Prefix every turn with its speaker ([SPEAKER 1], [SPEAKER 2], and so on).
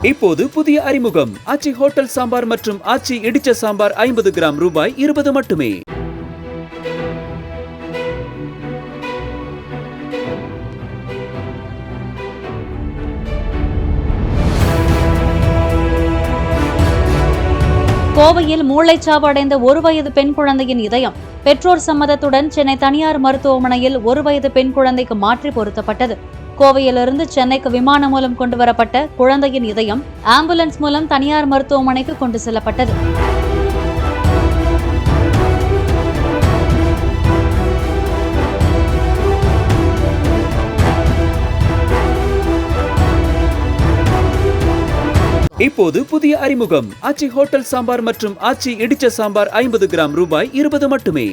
[SPEAKER 1] இப்போது புதிய அறிமுகம் ஆச்சி ஹோட்டல் சாம்பார் மற்றும் ஆச்சி இடிச்ச சாம்பார் 50 கிராம் ரூபாய் 20 மட்டுமே.
[SPEAKER 2] கோவையில் மூளைச்சாவு அடைந்த 1 வயது பெண் குழந்தையின் இதயம் பெற்றோர் சம்மதத்துடன் சென்னை தனியார் மருத்துவமனையில் 1 வயது பெண் குழந்தைக்கு மாற்றி பொருத்தப்பட்டது. கோவையிலிருந்து சென்னைக்கு விமானம் மூலம் கொண்டுவரப்பட்ட குழந்தையின் இதயம் ஆம்புலன்ஸ் மூலம் தனியார் மருத்துவமனைக்கு கொண்டு செல்லப்பட்டது.
[SPEAKER 1] இப்போது புதிய அறிமுகம் ஆச்சி ஹோட்டல் சாம்பார் மற்றும் ஆச்சி இடிச்ச சாம்பார் 50 கிராம் ரூபாய் 20 மட்டுமே.